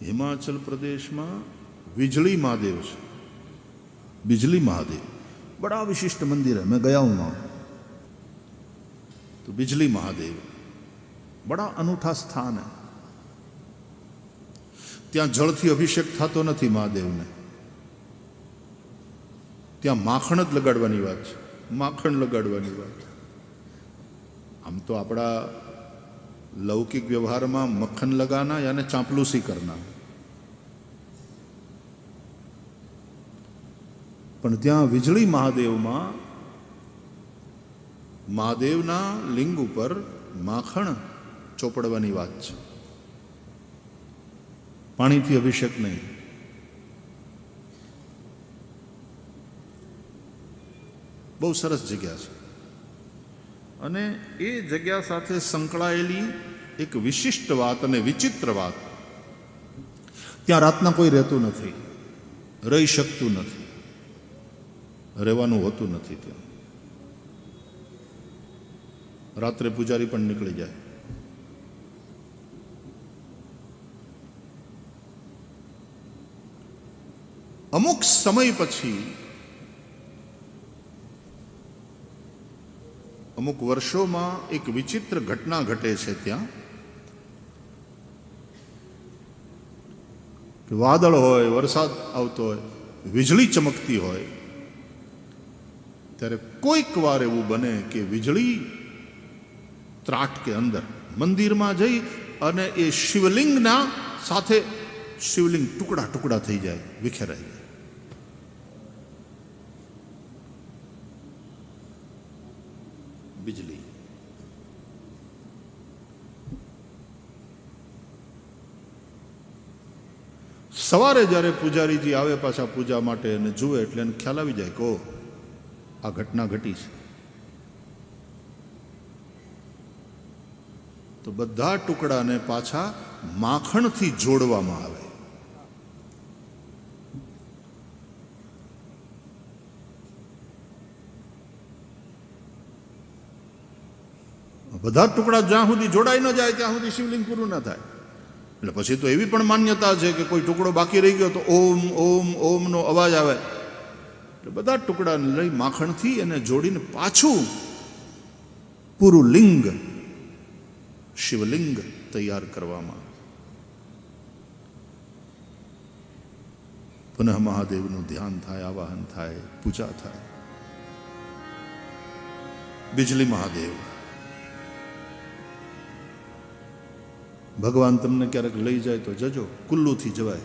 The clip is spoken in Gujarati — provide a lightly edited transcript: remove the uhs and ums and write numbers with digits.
हिमाचल प्रदेश में बिजली महादेव है। बिजली महादेव बड़ा विशिष्ट मंदिर है, मैं गया हूं वहां। तो बिजली महादेव बड़ा अनूठा स्थान है। त्या जलथी अभिषेक थतो नथी महादेव ने, त्या माखण ज लगाडवानी वात छे, माखण लगाडवानी वात। आम तो अपना लौकिक व्यवहार में मक्खन लगाना यानी चांपलूसी करना, पण त्या वीजળી महादेव में महादेवना लिंग पर माखण ચોપડવાની વાત છે। પાણીથી અભિષેક નહીં। બહુ સરસ જગ્યા છે અને એ જગ્યા સાથે સંકળાયેલી એક વિશિષ્ટ વાત અને વિચિત્ર વાત, ત્યાં રાતના કોઈ રહેતું નથી, રહી શકતું નથી, રહેવાનું હોતું નથી। ત્યાં રાત્રે પૂજારી પણ નીકળી જાય। અમુક સમય પછી, અમુક વર્ષોમાં એક વિચિત્ર ઘટના ઘટે છે ત્યાં કે વાદળ હોય, વરસાદ આવતો હોય, વીજળી ચમકતી હોય, ત્યારે કોઈક વાર એવું બને કે વીજળી ત્રાટકે અંદર મંદિરમાં જઈ અને એ શિવલિંગના સાથે શિવલિંગ ટુકડા ટુકડા થઈ જાય, વિખેરાઈ જાય। बिजली सवारे जયારે પૂજારીજી આવે પાછા પૂજા માટે અને જુએ એટલે એને ખ્યાલ આવી જાય કે આ ઘટના ઘટી છે। તો બધા ટુકડાને પાછા માખણથી જોડવામાં આવે। બધા ટુકડા જ્યાં સુધી જોડાઈ ન જાય ત્યાં સુધી શિવલિંગ પૂરું ન થાય। એટલે પછી તો એવી પણ માન્યતા છે કે કોઈ ટુકડો બાકી રહી ગયો તો ઓમ ઓમ ઓમનો અવાજ આવે, એટલે બધા ટુકડાને લઈ માખણથી એને જોડીને પાછું પૂરું લિંગ, શિવલિંગ તૈયાર કરવામાં। પુનઃ મહાદેવનું ધ્યાન થાય, આવાહન થાય, પૂજા થાય। बिजली महादेव भगवान तमने क्यारेक लई जाए तो जजो, कुल्लू थी जवाय।